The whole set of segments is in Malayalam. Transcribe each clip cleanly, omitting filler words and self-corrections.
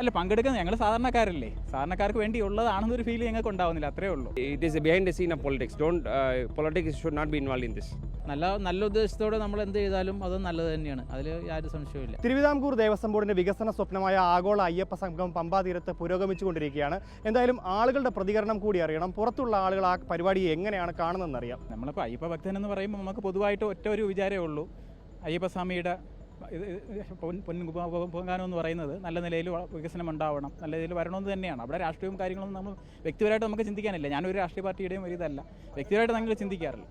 അല്ല പങ്കെടുക്കുന്നത് ഞങ്ങൾ സാധാരണക്കാരല്ലേ, സാധാരണക്കാർക്ക് വേണ്ടിയുള്ളതാണെന്നൊരു ഫീൽ ഞങ്ങൾക്ക് ഉണ്ടാവുന്നില്ല, അത്രേ ഉള്ളൂ. It is behind the scene of politics. Politics should not be involved in this. നല്ല ഉദ്ദേശത്തോടെ നമ്മൾ എന്ത് ചെയ്താലും അത് നല്ലത് തന്നെയാണ്, അതിൽ യാതൊരു സംശയവുമില്ല. തിരുവിതാംകൂർ ദേവസ്വം ബോർഡിന്റെ വികസന സ്വപ്നമായ ആഗോള അയ്യപ്പ സംഘം പമ്പാ തീരത്ത് പുരോഗമിച്ചുകൊണ്ടിരിക്കുകയാണ്. എന്തായാലും ആളുകളുടെ പ്രതികരണം കൂടി അറിയണം. പുറത്തുള്ള ആളുകൾ ആ പരിപാടിയെ എങ്ങനെയാണ് കാണുന്നതെന്ന് അറിയാം. നമ്മളിപ്പോൾ അയ്യപ്പ ഭക്തൻ എന്ന് പറയുമ്പോൾ നമുക്ക് പൊതുവായിട്ട് ഒറ്റ ഒരു വിചാരമേ ഉള്ളൂ, അയ്യപ്പസ്വാമിയുടെ പൊങ്കാനം എന്ന് പറയുന്നത് നല്ല നിലയിൽ വികസനം ഉണ്ടാവണം, നല്ല നിലയിൽ വരണമെന്ന് തന്നെയാണ്. അവിടെ രാഷ്ട്രീയവും കാര്യങ്ങളൊന്നും നമ്മൾ വ്യക്തിപരമായിട്ട് നമുക്ക് ചിന്തിക്കാനില്ല. ഞാനൊരു രാഷ്ട്രീയ പാർട്ടിയുടെയും ഒരു ഇതല്ല, വ്യക്തിപരമായിട്ട് ഞങ്ങൾ ചിന്തിക്കാറില്ല.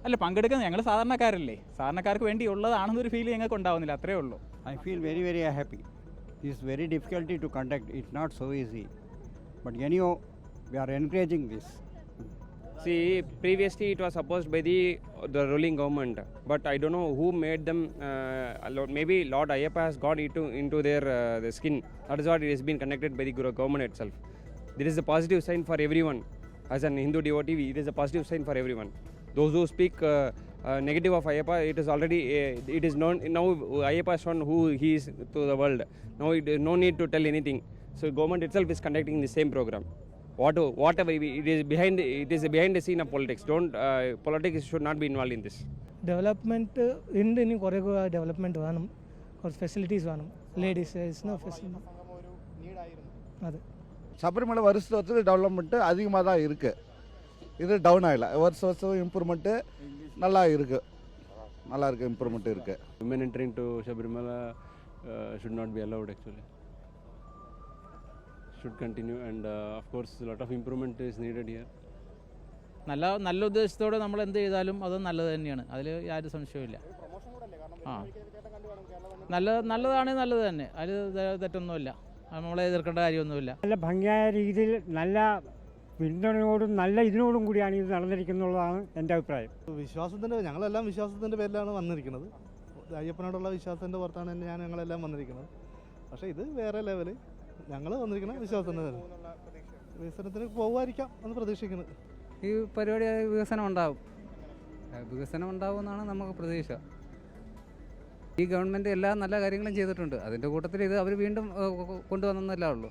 അല്ല പങ്കെടുക്കുന്നത് ഞങ്ങൾ സാധാരണക്കാരല്ലേ, സാധാരണക്കാർക്ക് വേണ്ടിയുള്ളതാണെന്നൊരു ഫീൽ ഞങ്ങൾക്ക് ഉണ്ടാവുന്നില്ല, അത്രേ ഉള്ളൂ. I feel very, very happy. It's very difficult to conduct. It's not so easy. But anyhow, we are encouraging this. See, previously it was supposed by the ruling government, but I don't know who made them. Maybe Lord Ayyappa has got into their the skin. That is what it has been conducted by the government itself. There is a positive sign for everyone. As an Hindu devotee, it is a positive sign for everyone. Those who speak negative of Ayyappa, it is already it is known now. Ayyappa has shown who he is to the world. Now it is no need to tell anything. So government itself is conducting the same program. Whatever it is behind the scene of politics. Politics should not be involved in this. Development ഉണ്ട്, ഇനി കുറേ ഡെവലപ്മെൻറ്റ് വേണം, കുറച്ച് ഫെസിലിറ്റീസ് വേണം. ലേഡീസ് ഫെസിലിറ്റി അതെ. சபரிமலை வருஷத்துக்கு டெவலப்மெண்ட்டு அதிகமாக தான் இருக்குது, இது டவுன் ஆகலை. வருஷம் இம்ப்ரூவ்மெண்ட்டு நல்லா இருக்குது, இம்ப்ரூவ்மெண்ட்டு இருக்குது. Women entering to Sabarimala should not be allowed actually. Should continue and of course a lot of improvement is needed here. നല്ല ഉദ്ദേശത്തോടെ നമ്മൾ എന്ത് ചെയ്താലും അത് നല്ലത് തന്നെയാണ്, അതിൽ യാതൊരു സംശയവുമില്ല. ആ നല്ലതാണ്, നല്ലത് തന്നെ, അതിൽ തെറ്റൊന്നുമില്ല, നമ്മളെ എതിർക്കേണ്ട കാര്യമൊന്നുമില്ല. നല്ല ഭംഗിയായ രീതിയിൽ നല്ല പിന്തുണയോടും നല്ല ഇതിനോടും കൂടിയാണ് ഇത് നടന്നിരിക്കുന്നുള്ളതാണ് എൻ്റെ അഭിപ്രായം. ഞങ്ങളെല്ലാം വിശ്വാസത്തിൻ്റെ പേരിലാണ് വന്നിരിക്കുന്നത്. അയ്യപ്പനോടുള്ള വിശ്വാസത്തിൻ്റെ പുറത്താണ് ഞങ്ങളെല്ലാം വന്നിരിക്കുന്നത്. പക്ഷേ ഇത് വേറെ ലെവല്, ഞങ്ങൾ വന്നിരിക്കുന്ന വിശ്വാസത്തിൻ്റെ പേര് വികസനത്തിന് പോകുമായിരിക്കാം എന്ന് പ്രതീക്ഷിക്കുന്നത്. ഈ പരിപാടി വികസനം ഉണ്ടാവുമെന്നാണ് നമുക്ക് പ്രതീക്ഷ. ഈ ഗവൺമെൻറ് എല്ലാ നല്ല കാര്യങ്ങളും ചെയ്തിട്ടുണ്ട്, അതിൻ്റെ കൂട്ടത്തിൽ ഇത് അവർ വീണ്ടും കൊണ്ടുവന്നല്ലേ ഉള്ളൂ.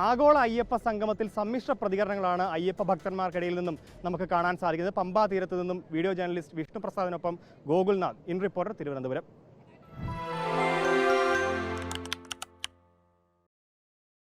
ആഗോള അയ്യപ്പ സംഗമത്തിൽ സമ്മിശ്ര പ്രതികരണങ്ങളാണ് അയ്യപ്പ ഭക്തന്മാർക്കിടയിൽ നിന്നും നമുക്ക് കാണാൻ സാധിക്കുന്നത്. പമ്പാ തീരത്ത് നിന്നും വീഡിയോ ജേർണലിസ്റ്റ് വിഷ്ണു പ്രസാദിനൊപ്പം ഗോകുൽനാഥ്, ഇൻ റിപ്പോർട്ടർ, തിരുവനന്തപുരം.